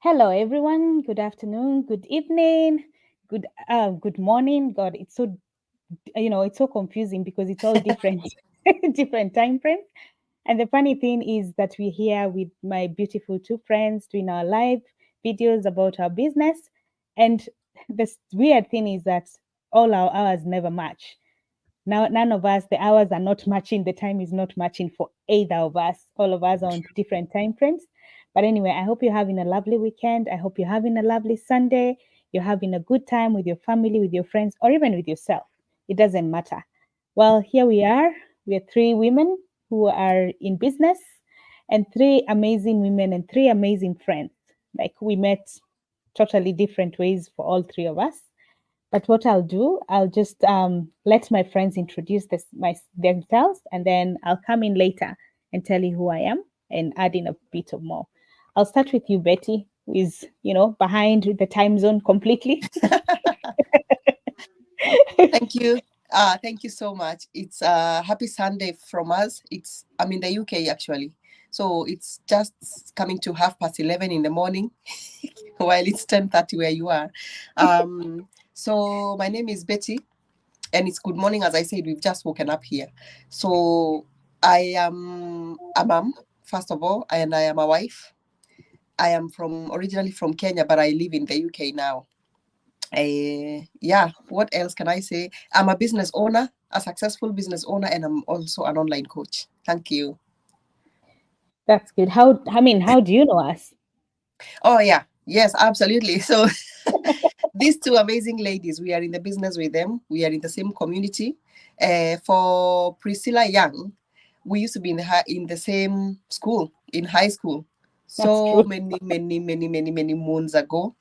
Hello, everyone. Good afternoon. Good evening. Good morning. God, it's so it's so confusing because it's all different, different time frames. And the funny thing is that we're here with my beautiful two friends doing our live videos about our business. And the weird thing is that all our hours never match. Now, none of us, the hours are not matching, the time is not matching for either of us. All of us are on different time frames. But anyway, I hope you're having a lovely weekend. I hope you're having a lovely Sunday. You're having a good time with your family, with your friends, or even with yourself. It doesn't matter. Well, here we are. We are three women who are in business and three amazing women and three amazing friends. Like we met totally different ways for all three of us. But what I'll do, I'll just let my friends introduce themselves, and then I'll come in later and tell you who I am and add in a bit of more. I'll start with you, Betty, who is, behind the time zone completely. Thank you. Thank you so much. It's happy Sunday from us. I'm in the UK actually. So it's just coming to 11:30 in the morning while it's 10:30 where you are. So my name is Betty and it's good morning. As I said, we've just woken up here. So I am a mom, first of all, and I am a wife. I am originally from Kenya, but I live in the UK now. Yeah, what else can I say? I'm a business owner, a successful business owner, and I'm also an online coach. Thank you. That's good. How do you know us? Oh, yeah. Yes, absolutely. So, these two amazing ladies, we are in the business with them. We are in the same community. For Priscilla Young, we used to be in the same school, in high school. That's So true. many moons ago.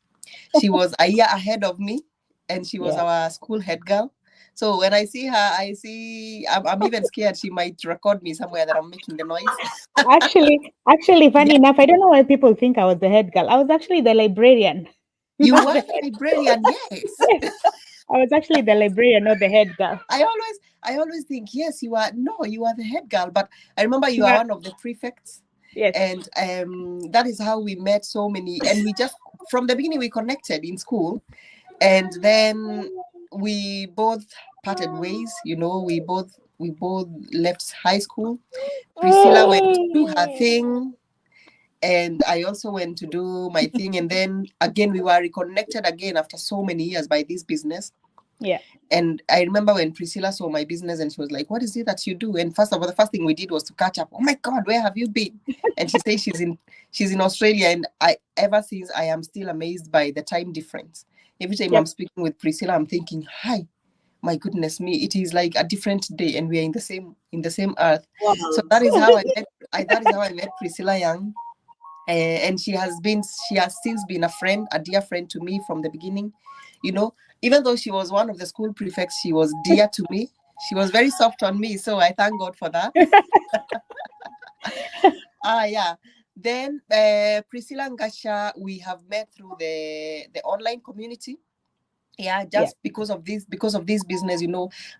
She was a year ahead of me, and she was Yeah. our school head girl. So when I see her, I'm even scared she might record me somewhere that I'm making the noise. Actually, funny Yeah, enough, I don't know why people think I was the head girl. I was actually the librarian, you not were the the head. librarian, yes. Yes, I was actually the librarian, not the head girl. I always think, yes, you are. No, you are the head girl. But I remember you are Yeah. one of the prefects, Yes. and that is how we met so many. And we just from the beginning we connected in school, and then we both parted ways. We both left high school. Priscilla went to do her thing, and I also went to do my thing. And then again, we were reconnected again after so many years by this business. Yeah. And I remember when Priscilla saw my business and she was like, "What is it that you do?" And first of all, the first thing we did was to catch up. Oh my God, where have you been? And she says she's in Australia. And I ever since I am still amazed by the time difference. Every time I'm Yep. speaking with Priscilla, I'm thinking, "Hi, my goodness me, it is like a different day, and we are in the same earth." So Wow. that is how I met Priscilla Young. And she has since been a friend, a dear friend to me from the beginning. you know Even though she was one of the school prefects, she was dear to me. She was very soft on me, so I thank God for that. Yeah. Then Priscilla and Gasha, we have met through the online community. Yeah, Yeah. just because of this business.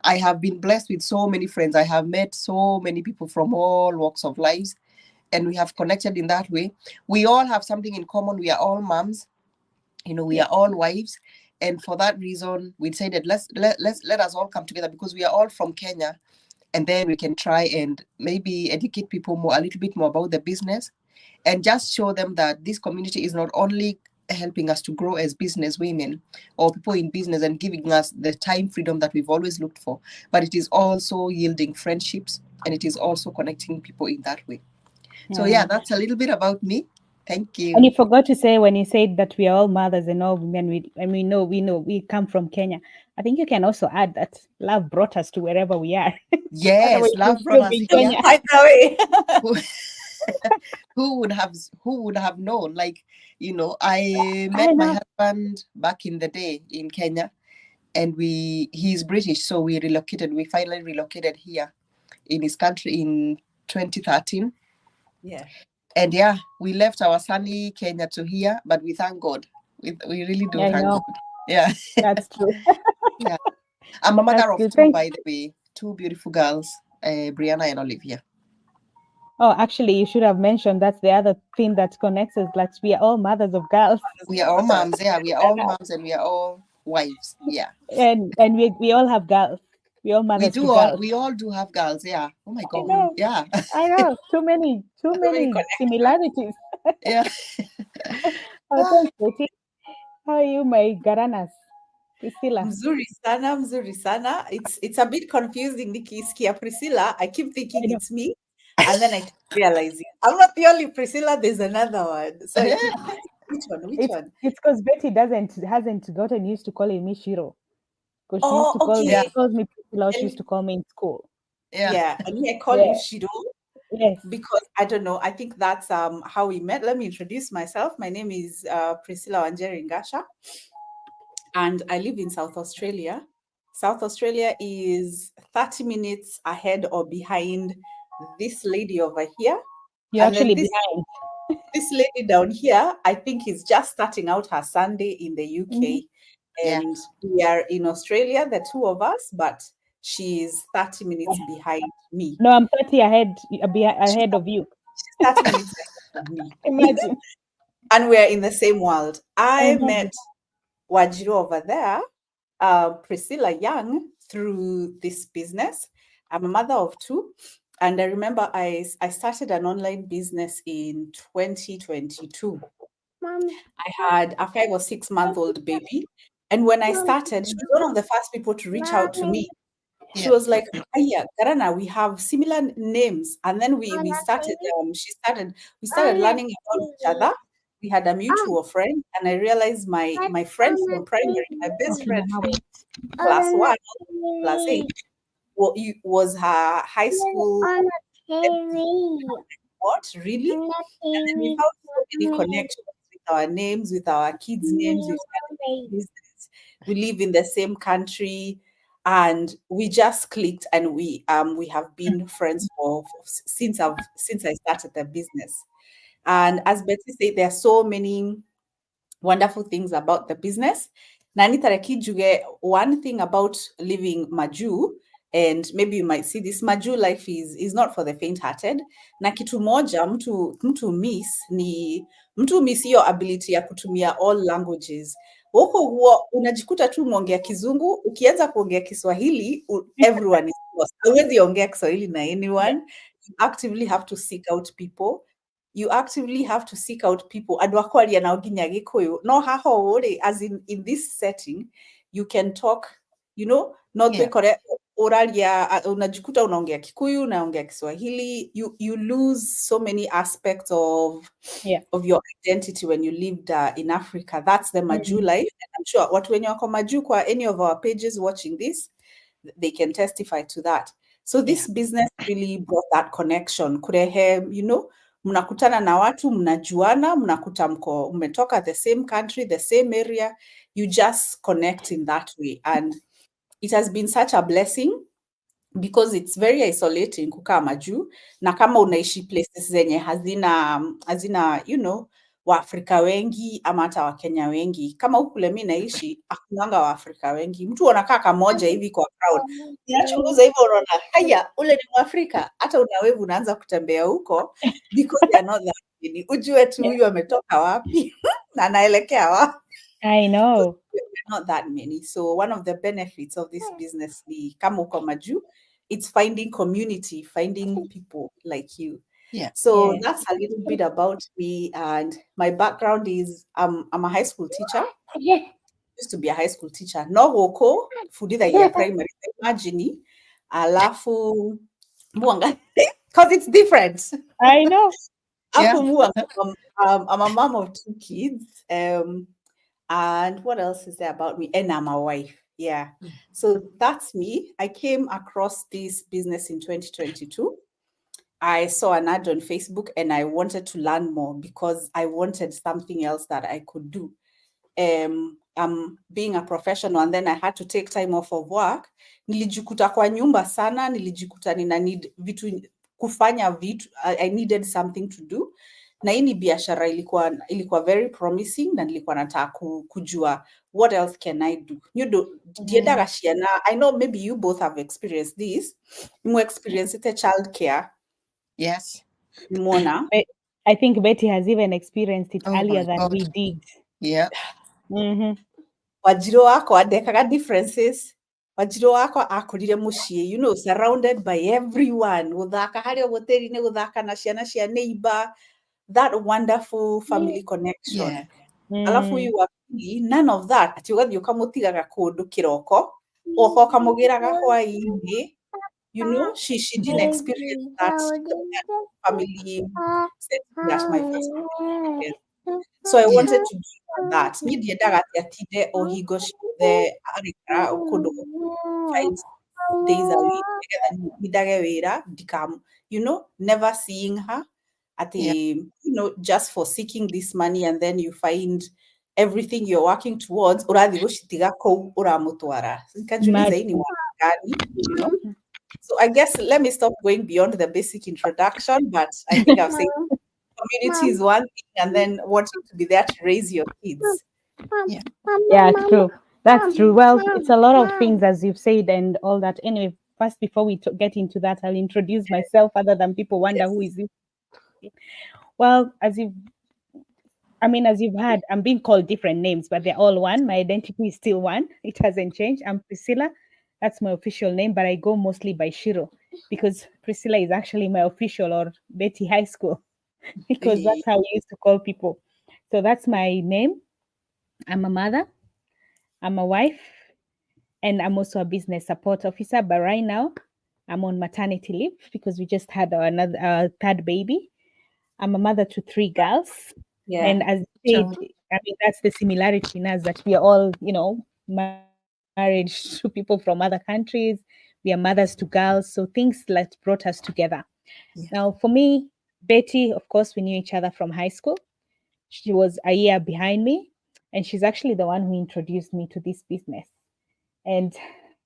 I have been blessed with so many friends. I have met so many people from all walks of lives, and we have connected in that way. We all have something in common. We are all moms. We Yeah. are all wives. And for that reason, we decided let us all come together, because we are all from Kenya, and then we can try and maybe educate people a little bit more about the business, and just show them that this community is not only helping us to grow as business women or people in business and giving us the time freedom that we've always looked for, but it is also yielding friendships, and it is also connecting people in that way. So yeah, Yeah. that's a little bit about me. Thank And you you. forgot to say when you said that we are all mothers and all women, and we know we come from Kenya. I think you can also add that love brought us to wherever we are. Otherwise, Yes, we'll love brought still us be in here. Kenya. Hi, Chloe. who, who would have known? Like, I I met my know. husband back in the day in Kenya, and he's British, so we finally relocated here in his country in 2013. Yeah. And yeah, we left our sunny Kenya to here, but we thank God. We really do I thank know. God. Yeah. That's true. Yeah. I'm a That's mother of good. two, Thank by the way, two beautiful girls, Brianna and Olivia. Oh, actually, you should have mentioned that's the other thing that connects us. Like we are all mothers of girls, We are all moms. Yeah, we are all moms and we are all wives. Yeah. and we all have girls. We all mothers to girls. We all do have girls. Yeah. Oh my I God. know, Yeah. I know. Too many So many similarities. Yeah. Oh, thanks, Betty. How are you, my Garanas? Priscilla. Mzuri sana, mzuri sana. It's a bit confusing, nikisikia Priscilla. I keep thinking I know. it's me, and then I keep realizing I'm not the only Priscilla. There's another one. So I keep which one? Which one? It's because Betty hasn't gotten used to calling me Shiro. Because she used Oh, to call me, okay. she calls me Priscilla. She And used to call me in school. Yeah. yeah, and me, I call Yeah. you Shiro Yes. because I don't know. I think that's how we met. Let me introduce myself. My name is Priscilla Wanjeri Ngasha, and I live in South Australia. South Australia is 30 minutes ahead or behind this lady over here. You're And then actually behind. this lady down here, I think, is just starting out her Sunday in the UK. Yeah. And we are in Australia, the two of us, but she's 30 minutes behind me. No, I'm 30 ahead of you. She's 30 minutes ahead of me. Imagine. And we're in the same world. I Imagine. met Wajiro over there, Priscilla Young, through this business. I'm a mother of two. And I remember I started an online business in 2022. Mom. I had a 5 or 6 month old baby. And when I started, she was one of the first people to reach out to me. She Yeah. was like, "Hiya, Garana, we have similar names." And then we started, we started learning about each other. We had a mutual friend, and I realized my friend from primary, my best friend from class 1, class 8, was her high school. What really? And then we found so many connections with our names, with our kids' names. We started business. We live in the same country, and we just clicked, and we have been friends since I started the business. And as Betsy said, there are so many wonderful things about the business. Nani Tarakijuge, one thing about living Maju, and maybe you might see this, Maju life is not for the faint-hearted. Na kitu moja mtu miss hiyo ability ya kutumia all languages. Huko huo unajikuta tu umeongea Kizungu, ukianza kuongea Kiswahili, everyone is lost. Hauwezi ongea Kiswahili na anyone. You actively have to seek out people. You actively have to seek out people. Andũ a kwaria nao nginya Gĩkũyũ. No haho rĩ, as in this setting, you can talk, no twĩkore ũraria, unajikuta unaongea Kikuyu, unaongea Kiswahili. You lose so many aspects of your identity when you lived in Africa. That's the Maju life. And I'm sure watu wenye wako Maju kwa any of our pages watching this, they can testify to that. So this business really brought that connection. Kurehe, mnakutana na watu, mnajuana, mnakuta mmetoka the same country, the same area. You just connect in that way. And it has been such a blessing because it's very isolating kukaa Maju. Na kama unaishi places zenye hazina Waafrika wengi ama hata Wakenya wengi. Kama huku kule mimi naishi, hakunanga Waafrika wengi. Mtu anakaa kamoja hivi kwa crowd. Unachunguza hivyo unaona, haya, ule ni Mwafrika. Hata unawevu unaanza kutembea huko because they are not that many. Ujue tu huyu ametoka wapi na anaelekea wapi. I know. Not that many. So one of the benefits of this business, the kama uko Maju, it's finding community, finding people like you. Yeah. So that's a little bit about me, and my background is I'm a high school teacher. Used to be a high school teacher. No woko funditha ya primary. Imagine alafu muanga because it's different. I know. I'm a mom of 2 kids. And what else is there about me? And I'm a wife. Yeah. So that's me. I came across this business in 2022. I saw an ad on Facebook and I wanted to learn more because I wanted something else that I could do. Being a professional, and then I had to take time off of work. Nilijikuta kwa nyumba sana, nilijikuta nina need vitu kufanya vitu. I needed something to do. Na hii biashara ilikuwa very promising na nilikuwa nataka kujua what else can I do. I know maybe you both have experienced this. You experience it child care. Yes. Nimona. I think Betty has even experienced it Oh earlier my than God. we did. Yeah. Wanjiru wakwa ndekaga differences. Wanjiru wakwa akurire muciĩ, you know, surrounded by everyone. Guthaka harĩa gũtĩri-inĩ, guthaka na ciana cia neighbor. That wonderful family connection. Yeah. Alafu uyu wa pili, none of that. Ati ũgathiĩ ũkamũtigaga kũndũ kĩroko, ũgoka ũkamũgĩraga hwaĩ-inĩ. You know, she didn't experience that family setting that my first experienced. So I wanted to give her that. Niĩ ndiendaga atĩ atinde o hingo ciothe agĩikara kũndũ 5 days a week nĩgetha ndindage wĩra, you know, never seeing her you know, just for seeking this money, and then you find everything you're working towards ũrathiĩ gũcitiga kũu ũramũtwara. Nikajiuliza hii ni wapi gani, you know? So I guess let me stop going beyond the basic introduction, but I think I've said community is one thing, and then wanting to be there to raise your kids. Yeah, true. That's true. Well, it's a lot of things, as you've said, and all that. Anyway, first, before we get into that, I'll introduce myself, other than people wonder who is this. Well, as you've heard, I'm being called different names, but they're all one. My identity is still one. It hasn't changed. I'm Priscilla. That's my official name, but I go mostly by Shiro because Priscilla is actually my official, or Betty High School, because that's how we used to call people. So that's my name. I'm a mother, I'm a wife, and I'm also a business support officer. But right now, I'm on maternity leave because we just had our third baby. I'm a mother to 3 girls. Yeah. And as said, I mean, that's the similarity in us, that we are all, you know, married to people from other countries. We are mothers to girls. So things that brought us together. Yeah. Now, for me, Betty, of course, we knew each other from high school. She was a year behind me, and she's actually the one who introduced me to this business. And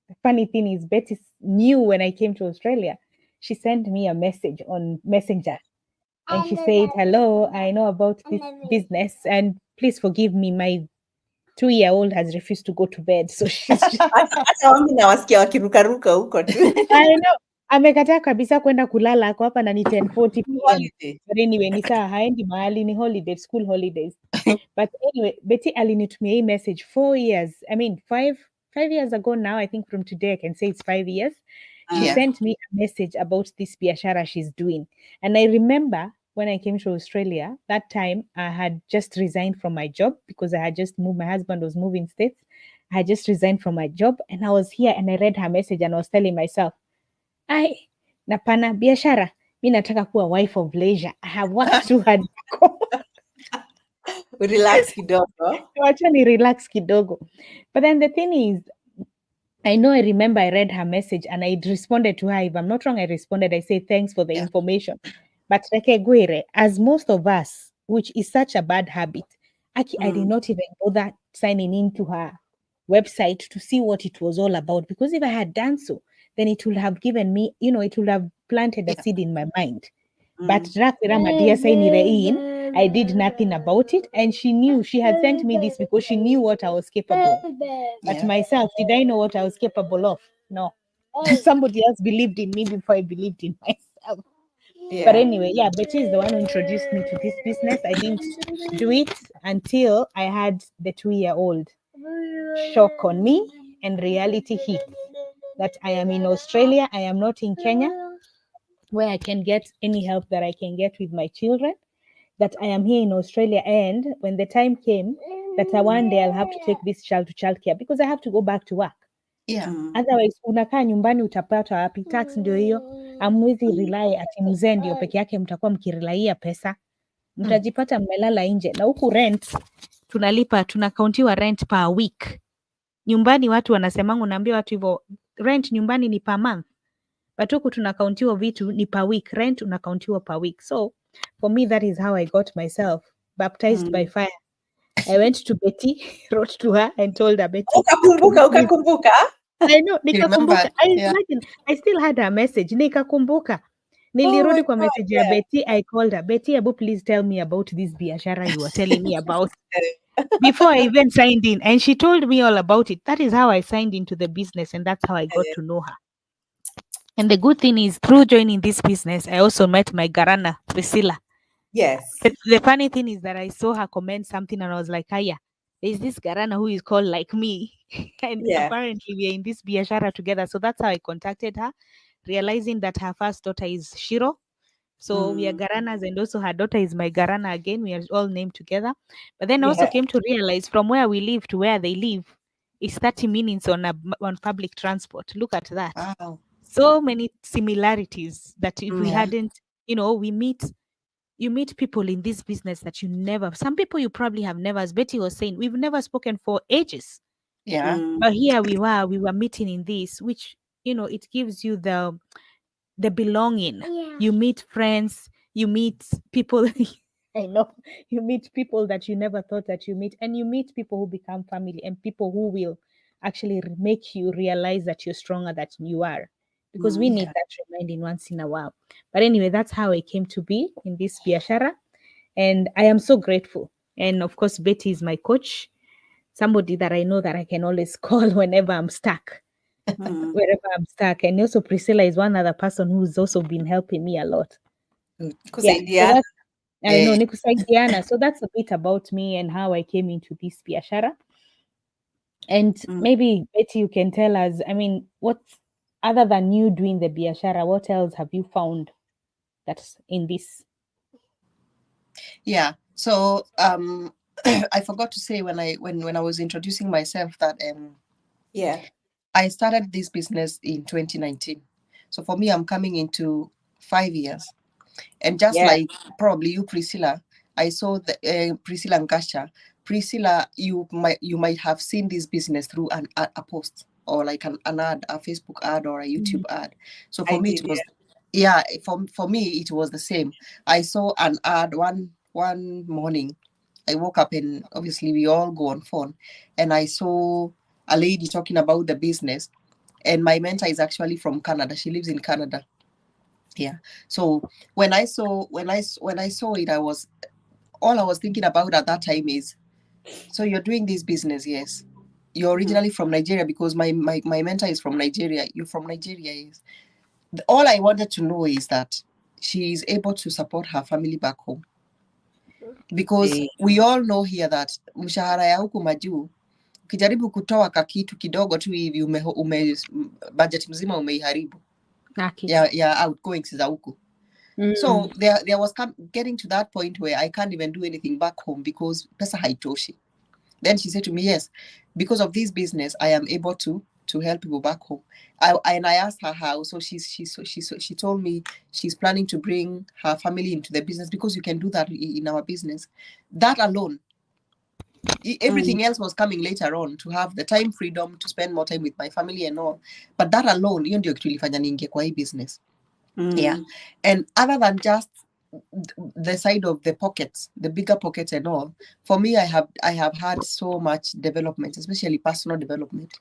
the funny thing is, Betty knew when I came to Australia. She sent me a message on Messenger. And she said, "Hello, I know about this business, and please forgive me. My 2-year-old has refused to go to bed." So she's Hata wangu nawasikia wakirukaruka huko tu. I know. Amekataa kabisa kwenda kulala, ako hapa na ni 10:40 p.m. Holiday. But anyway, ni saa haendi mahali, ni holiday, school holidays. But anyway, Betty alinitumia hii message 4 years. I mean, 5 years ago now. I think from today I can say it's 5 years. She sent me a message about this biashara she's doing. And I remember when I came to Australia, that time I had just resigned from my job because I had just moved. My husband was moving states. I had just resigned from my job, and I was here and I read her message and I was telling myself, napana biashara, mi nataka kuwa wife of leisure. I have worked too hard. Relax kidogo. Wacha ni relax kidogo. But then the thing is, I remember I read her message and I responded to her. If I'm not wrong, I responded. I said, "Thanks for the information." But as most of us, which is such a bad habit, I did not even bother signing into her website to see what it was all about. Because if I had done so, then it would have given me, it would have planted a seed in my mind. But I did nothing about it. And she knew, she had sent me this because she knew what I was capable of. But myself, did I know what I was capable of? No. Somebody else believed in me before I believed in myself. Yeah. But anyway, Betty is the one who introduced me to this business. I didn't do it until I had the 2-year-old. Shock on me, and reality hit that I am in Australia. I am not in Kenya, where I can get any help that I can get with my children. That I am here in Australia, and when the time came that one day I'll have to take this child to childcare because I have to go back to work. Otherwise, unakaa nyumbani utapata wapi? Tax ndio hiyo. Amwezi rely ati mzee ndio peke yake mtakuwa mkirelaia pesa. Mtajipata mmelala nje, na huku rent tunakauntiwa rent per week. Nyumbani watu wanasemangu, naambia watu hivyo, rent nyumbani ni per month. But huku tunakauntiwa vitu ni per week. Rent unakauntiwa per week. So for me, that is how I got myself baptized by fire. I went to Betty, wrote to her and told her, Betty. Ukakumbuka? I know, nikakumbuka. I still had her message. Nikakumbuka. Nilirudi kwa message ya Betty. I called her. Betty, please tell me about this biashara you were telling me about. Before I even signed in. And she told me all about it. That is how I signed into the business, and that's how I got to know her. And the good thing is, through joining this business, I also met my Garana, Priscilla. Yes. The funny thing is that I saw her comment something and I was like, Aya, there's this Garana who is called like me. And Yeah. apparently we are in this biashara together. So that's how I contacted her, realizing that her first daughter is Shiro. So we are Garanas, and also her daughter is my Garana again. We are all named together. But then I also Yeah. came to realize from where we live to where they live is 30 minutes on public transport. Look at that. Wow. So many similarities that if we Yeah. hadn't, you meet people in this business that you never, some people you probably have never, as Betty was saying, we've never spoken for ages. Yeah. But here we were meeting in this, which, it gives you the belonging. Yeah. You meet friends, you meet people. I know, you meet people that you never thought that you meet, and you meet people who become family and people who will actually make you realize that you're stronger than you are, because we need Yeah. that reminding once in a while. But anyway, that's how I came to be in this biashara, and I am so grateful. And of course, Betty is my coach, somebody that I know that I can always call whenever I'm stuck, wherever I'm stuck. And also Priscilla is one other person who's also been helping me a lot. Good. Yeah, so Kusaidiana. that's, I know, Eh, Nikusaidiana. So that's a bit about me and how I came into this biashara. And maybe Betty, you can tell us, I mean, what other than you doing the biashara, what else have you found that's in this? yeah. So I forgot to say when I was introducing myself that Yeah. I started this business in 2019. So for me, I'm coming into 5 years. And just Yeah. like probably you, Priscilla, I saw the Priscilla and Gasha. Priscilla, you might have seen this business through a post or like an ad, a Facebook ad or a YouTube ad. So for I me, did, it was for me it was the same. I saw an ad one morning. I woke up and obviously we all go on phone, and I saw a lady talking about the business, and my mentor is actually from Canada. She lives in Canada. Yeah. So when I saw it, I was thinking about at that time is, so you're doing this business, yes. You're originally from Nigeria, because my mentor is from Nigeria. You're from Nigeria, yes. All I wanted to know is that she is able to support her family back home, because we all know here that mshahara ya huku majuu, ukijaribu kutoa kakitu kidogo tu hivi budget mzima umeiharibu ya outgoings za huku. So there was getting to that point where I can't even do anything back home because pesa haitoshi. Then she said to me, yes, because of this business, I am able to help people back home. And I asked her how. So she told me she's planning to bring her family into the business, because you can do that in our business. That alone, everything else was coming later on, to have the time freedom to spend more time with my family and all. But that alone, hiyo ndio kitu ilifanya niingie kwa hii business. Yeah. And other than just the side of the pockets, the bigger pockets and all, for me, I have had so much development, especially personal development.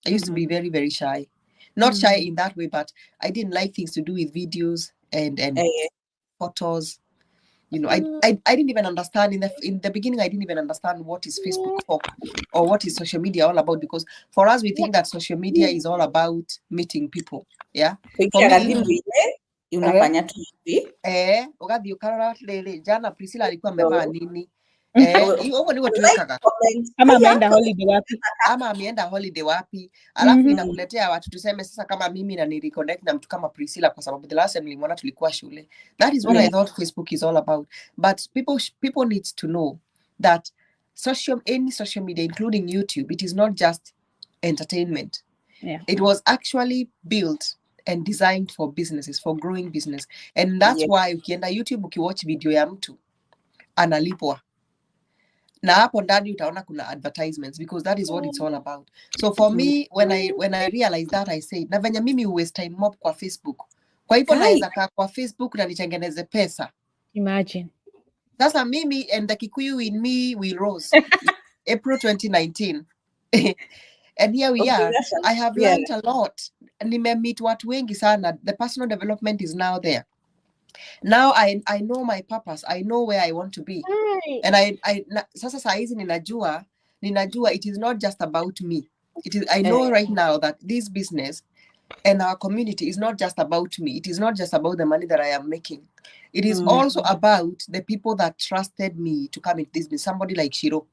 I used to be very, very shy. Not shy in that way, but I didn't like things to do with videos and photos. I didn't even understand in the beginning. I didn't even understand what is Facebook for, or what is social media all about, because for us, we think that social media is all about meeting people. Yeah. For me, unafanya tu hivi ugathiĩ ũkarora rĩrĩ, jana Priscilla alikuwa amevaa nini, huko ndiko tuwekaga, ama ameenda holiday wapi, alafu inakuletea watu, tuseme sasa kama mimi na niliconnect na mtu kama Priscilla kwa sababu the last time nilimwona tulikuwa shule. That is what I thought Facebook is all about. But people need to know that any social media, including YouTube, it is not just entertainment. It was actually built and designed for businesses, for growing business. And that's why ukienda YouTube ukiwatch video ya mtu analipwa, na hapo ndani utaona kuna advertisements, because that is what it's all about. So for me, when I realized that, I said, na venye mimi waste time mob kwa Facebook, kwa hivyo naweza kaa kwa Facebook na nitengeneze pesa. Imagine. Sasa mimi and the Kikuyu in me will rose April 2019. And here we are. I have learned a lot. Nimemeet watu wengi sana. The personal development is now there. Now I know my purpose. I know where I want to be. And sasa saa hizi ninajua it is not just about me. I know right now that this business and our community is not just about me. It is not just about the money that I am making. It is also about the people that trusted me to come into this business. Somebody like Shiro.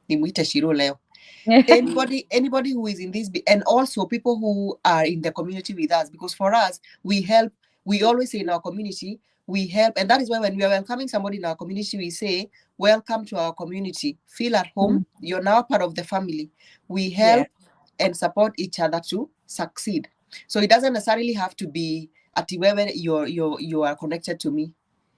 Nimwite Shiro leo. Anybody who is in this, and also people who are in the community with us, because for us, we help. We always say in our community, we help, and that is why when we are welcoming somebody in our community, we say, welcome to our community, feel at home, you're now part of the family. We help and support each other to succeed. So it doesn't necessarily have to be at wherever you are connected to me.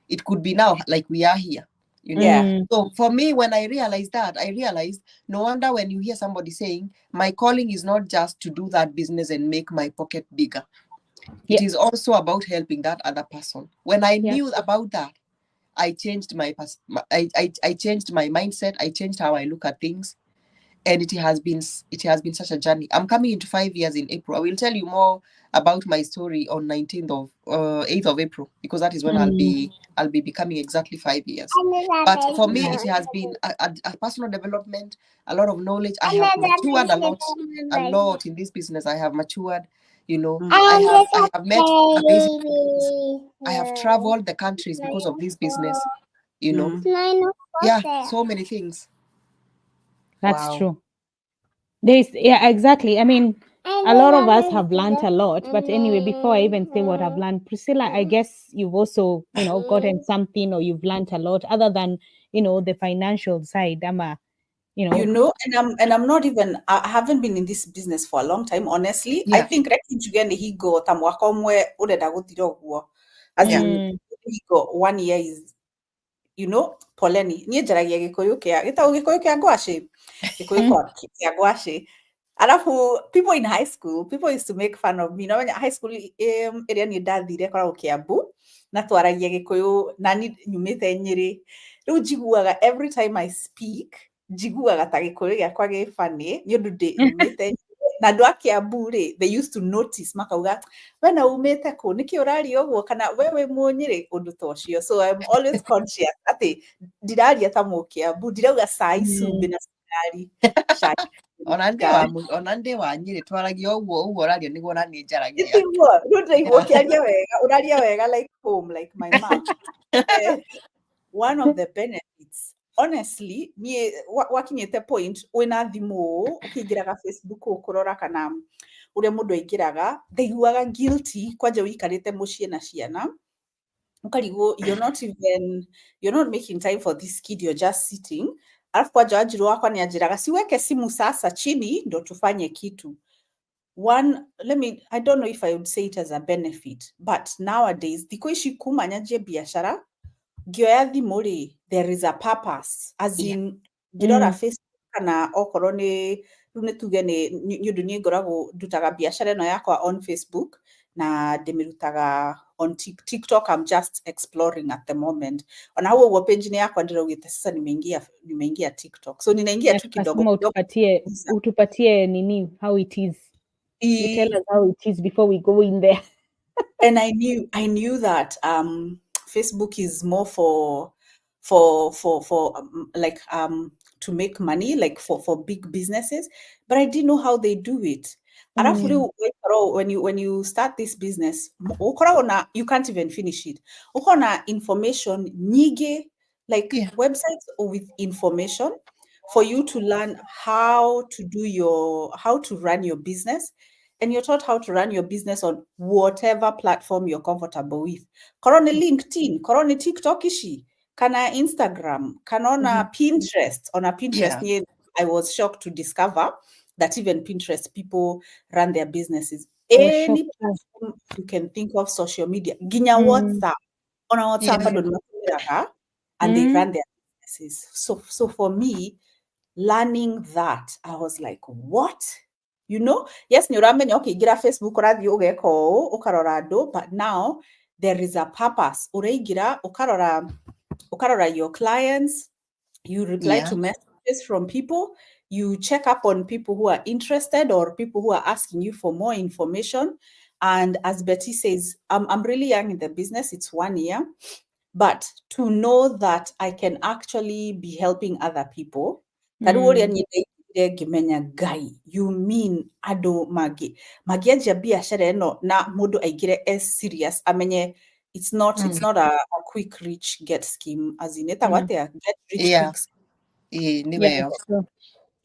It could be now, like we are here. You know? So for me, when I realized that, I realized no wonder when you hear somebody saying, my calling is not just to do that business and make my pocket bigger. It is also about helping that other person. When I knew about that, I changed I changed my mindset. I changed how I look at things. And it has been such a journey. I'm coming into 5 years in April. I will tell you more about my story on 8th of April, because that is when I'll be becoming exactly 5 years. But for me, it has been a personal development, a lot of knowledge. I have matured a lot in this business. I have matured, you know. I have met amazing people. I have traveled the countries because of this business, you know. Yeah, so many things. That's true. Exactly. I mean, a lot of us have learned a lot, but anyway, before I even say what I've learned, Priscilla, I guess you've also, gotten something, or you've learned a lot other than, the financial side. And I'm not even, I haven't been in this business for a long time, honestly. I think he go as in he go 1 year is, poleni nie njaragia gikuyu kia gitau gikuyu kia ngwashi kia ngwashi. Alafu people in high school, people used to make fun of me. When high school area ni ndathire koragwo Kiambu na twaragia gikuyu na ni nyumite Nyeri. Riu njiguaga every time I speak, njiguaga ta gikuyu giakwa gi funny ni undu ndi nyumite na andu a Kiambu ri, they used to notice makauga we na umite ku niki uraria uguo kana wewe munyiri undu ta ucio. So I'm always conscious ati ndiraria ta mu Kiambu, ndirauga cai cumbi na sukari cai ona ndi wa Nyeri twaragia uguo ũraria niguo na ni njaragia uraria wega like home, like my mom. One of the benefits, honestly, ni wakinyete point wina thimu ukingiraga Facebook ukurora kana uria mundu aingiraga, ndaiguaga guilty kwanja wikarite mucii na ciana ukarigo you're not making time for this kid, you're just sitting. Alafu kwanja wajiru wakwa ni ajiraga siweke simu sasa chini ndo tufanye kitu. I don't know if I would say it as a benefit, but nowadays thiko ici kumanya je biashara ngioya thimu ri, there is a purpose, as in ngirora Facebook kana okorwo ni tuge ni undu ni ngoragwo ndutaga biashara no yakwa on Facebook na ndimirutaga on TikTok. I'm just exploring at the moment. Ona huo uo page ni yakwa ndiraugite sasa nimeingia TikTok, so ninaingia tu kidogo utupatie nini how it is. You tell us how it is before we go in there. And I knew that Facebook is more for like to make money, like for big businesses, but I didn't know how they do it. Alafu when you start this business, you can't even finish it. Ukona information nyige, like websites with information for you to learn how to run your business. And you're taught how to run your business on whatever platform you're comfortable with. Korone LinkedIn, korone TikTok ishi, kana Instagram, kanona Pinterest. On a Pinterest, I was shocked to discover that even Pinterest people run their businesses. Any platform you can think of, social media, ginya WhatsApp, on a WhatsApp, and they run their businesses. So for me, learning that, I was like, what? Yes, ni uramenya ukiingira Facebook urathii ugeka uu ukarora andu, but now there is a purpose. Uraingira ukarora your clients, you reply to messages from people, you check up on people who are interested or people who are asking you for more information. And as Betty says, I'm really young in the business, it's 1 year, but to know that I can actually be helping other people, ngimenya Ngai, you mean andu magianjia biacara ĩno na mũndũ aingĩre as serious amenye it's not a quick rich get scheme, as in etagwo atĩa, get rich Yeah. quick scheme. Nĩyo. So,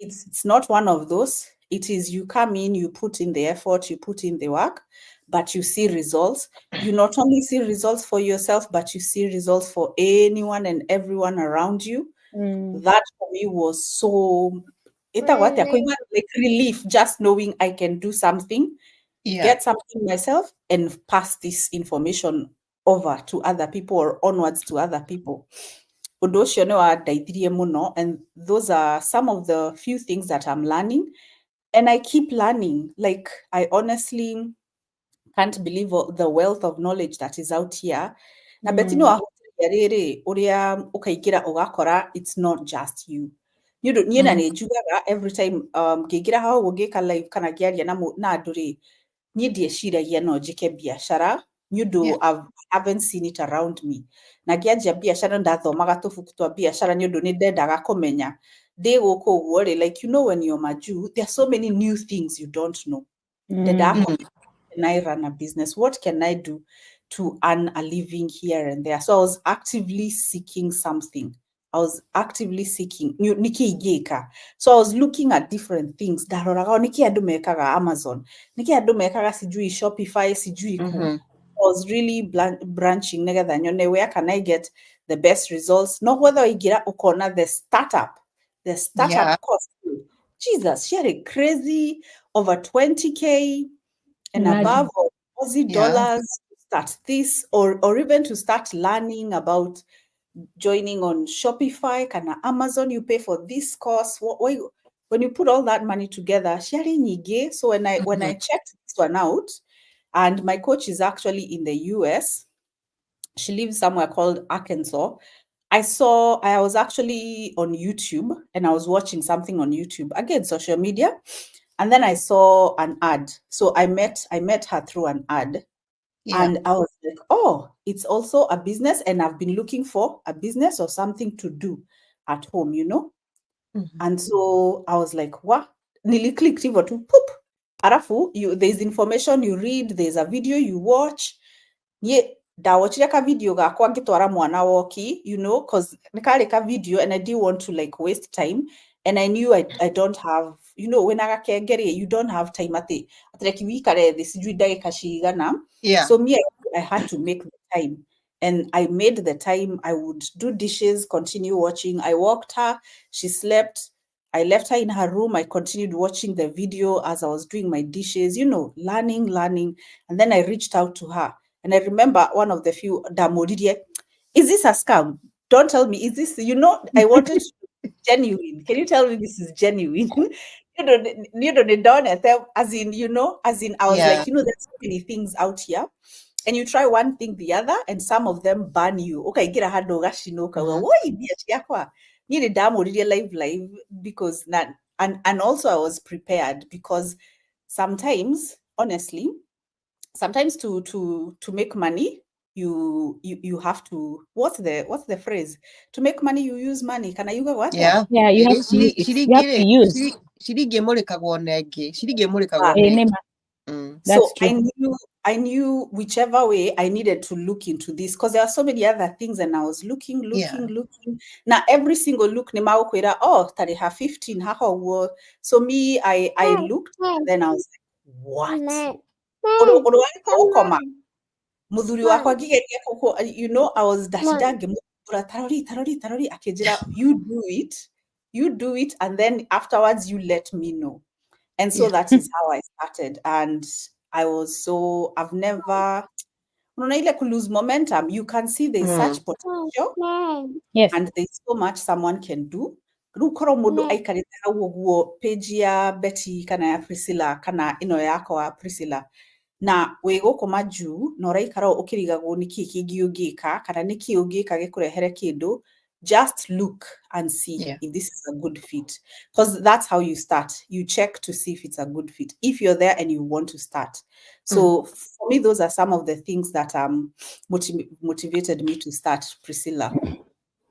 It's not one of those. It is you come in, you put in the effort, you put in the work, but you see results. You not only see results for yourself, but you see results for anyone and everyone around you. That for me was so like relief, just knowing I can do something, get something myself, and pass this information over to other people or onwards to other people. And those are some of the few things that I'm learning, and I keep learning. Like, I honestly can't believe the wealth of knowledge that is out here. Na bet no uria ukaingira ugakora it's not just you. You don't every time ngiingira hau ngika live kana ngiaria na andu ri nie ndieciragia no njike biacara nĩũndũ I haven't seen it around me. Na ngianjia biacara ndathomaga tubuku twa biacara nĩũndũ nĩ ndendaga kũmenya ndĩ gũkũ ũguo rĩ, like, you know, when you're Maju, there are so many new things you don't know. Can I run a business? What can I do to earn a living here and there? So I was actively seeking something. I was actively seeking niki igeka. So I was looking at different things. Daroraga niki andu mekaga Amazon. Niki andu mekaga sijui Shopify, sijui I was really branching together. Where can I get the best results? Not whether I get ukona the startup cost. Jesus, she had a crazy over 20K and above Aussie dollars to start this, or even to start learning about joining on Shopify, kana Amazon, you pay for this course. When you put all that money together, so when I checked this one out, and my coach is actually in the US, she lives somewhere called Arkansas. I was actually on YouTube and I was watching something on YouTube, again, social media. And then I saw an ad. So I met her through an ad. And I was like, oh, it's also a business. And I've been looking for a business or something to do at home, you know? And so I was like, what? Nili clicked to poop. Arafu, there's information you read, there's a video you watch. Ndawatchire ka video gakwa ngitwara mwana woki, you know, because nikari ka video and I didn't want to like waste time. And I knew I don't have, you know, when you don't have time at the so me, I had to make the time. And I made the time. I would do dishes, continue watching. I walked her, she slept. I left her in her room. I continued watching the video as I was doing my dishes, you know, learning. And then I reached out to her. And I remember one of the few, is this a scam? Don't tell me, is this, you know, I wanted genuine. Can you tell me this is genuine? As in, I was like, you know, there's so many things out here. And you try one thing, the other, and some of them ban you. Okay, get a hand live because that, and also I was prepared because sometimes, honestly, to make money, you have to, what's the phrase? To make money, you use money. Can I use what? Yeah, you have to use it. You have to use. So I knew whichever way I needed to look into this because there are so many other things, and I was looking. Now every single look, tariha 15, so me, I looked, and then I was like, what? You know, I was tarori, you do it, and then afterwards you let me know. And so that is how I started. And I was I've never lose momentum. You can see there's such potential. Yes. And there's so much someone can do. Page ya Betty kana ya Priscilla kana ino yako wa Priscilla. Na wego Maju no raikara ukirigagwo niki kingi ugika kana niki ugika gikurehere kindu. Just look and see if this is a good fit, because that's how you start. You check to see if it's a good fit, if you're there and you want to start. So for me, those are some of the things that motivated me to start Priscilla.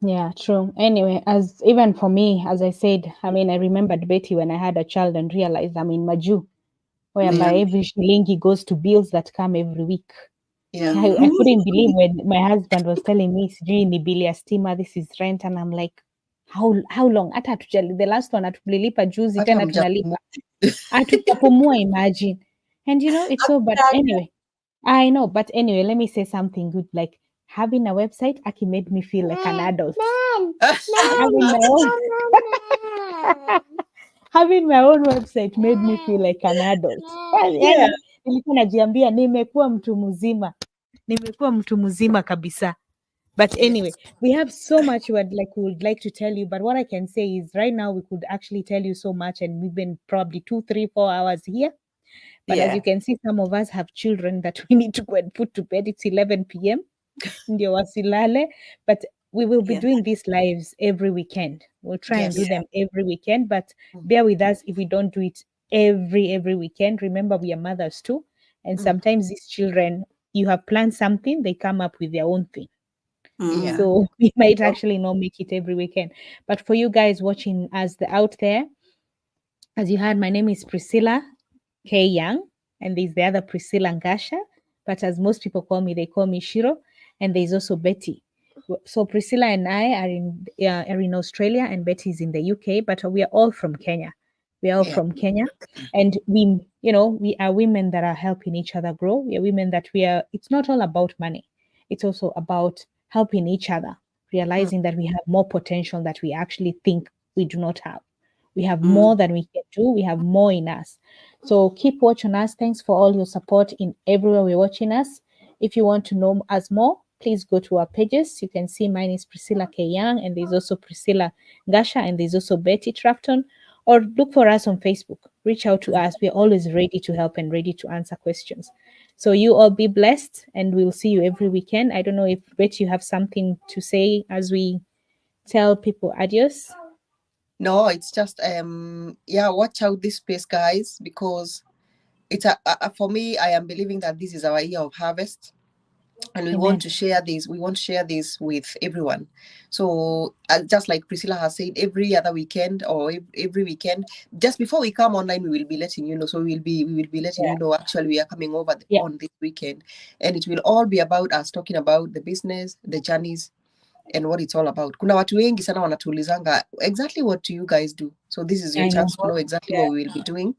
Yeah, true. Anyway, as even for me, as I said, I mean, I remembered Betty when I had a child and realized I'm in Maju, whereby Yeah. every shilingi goes to bills that come every week. Yeah. I couldn't believe when my husband was telling me, sijui ni bili ya stima, this is rent, and I'm like, how long? Hata hatujali, the last one hatulilipa juzi, Hata tena mjapumua. tunalipa. Hatujapumua, imagine. And you know, it's so, but anyway, I know, but anyway, let me say something good. Like having a website, Aki made me feel like an adult. Having my own having my own website made me feel like an adult. Yeah. Yani, nilikuwa najiambia nimekuwa mtu mzima. Nimekuwa mtu mzima kabisa. But anyway, we have so much we would like to tell you. But what I can say is right now we could actually tell you so much, and we've been probably 2, 3, 4 hours here. But as you can see, some of us have children that we need to go and put to bed. It's 11 p.m. Ndio wasilale. But we will be doing these lives every weekend. We'll try and do them every weekend, but bear with us if we don't do it every weekend. Remember, we are mothers too. And sometimes these children, you have planned something, they come up with their own thing. Yeah. So we might actually not make it every weekend. But for you guys watching us out there, as you heard, my name is Priscilla K. Young, and there's the other Priscilla Ngasha. But as most people call me, they call me Shiro. And there's also Betty. So Priscilla and I are in Australia, and Betty is in the UK, but we are all from Kenya. We are all from Kenya, and we are women that are helping each other grow. We are women that it's not all about money. It's also about helping each other, realizing that we have more potential that we actually think we do not have. We have more than we can do. We have more in us. So keep watching us. Thanks for all your support in everywhere we're watching us. If you want to know us more, please go to our pages. You can see mine is Priscilla K. Young, and there's also Priscilla Ngasha, and there's also Betty Trafton. Or look for us on Facebook. Reach out to us. We're always ready to help and ready to answer questions. So you all be blessed, and we'll see you every weekend. I don't know if, Betty, you have something to say as we tell people adios. No, it's just watch out this space, guys, because it's for me, I am believing that this is our year of harvest, and we want to share this. We want to share this with everyone. So just like Priscilla has said, every other weekend or every weekend, just before we come online, we will be letting you know. So we will be letting you know. Actually, we are coming over on this weekend, and it will all be about us talking about the business, the journeys, and what it's all about. Kuna watu wengi sana wanatuulizanga exactly what do you guys do. So this is your chance to know exactly what we will be doing.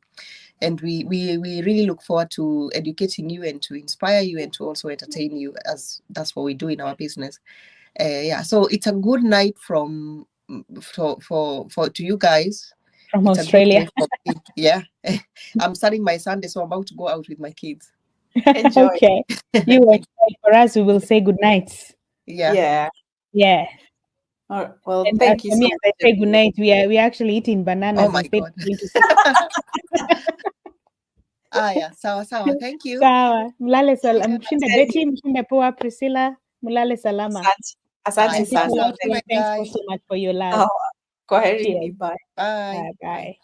And we really look forward to educating you and to inspire you and to also entertain you, as that's what we do in our business. So it's a good night for to you guys from it's Australia. A good day for me. I'm starting my Sunday, so I'm about to go out with my kids. Enjoy. Okay, you enjoy. For us, we will say good night. Yeah. All right. Well, and thank you for so me, much. as I say good night, we are actually eating bananas Oh my instead God. of going to sleep. Sawa. Thank you. Sawa. Mlale salama. Mshinde Betty, mshinde poa Priscilla. Mulale salama. Asante And people sana. watching, thanks so much for your love. Kwaherini. Cheers. Bye. Bye. Bye.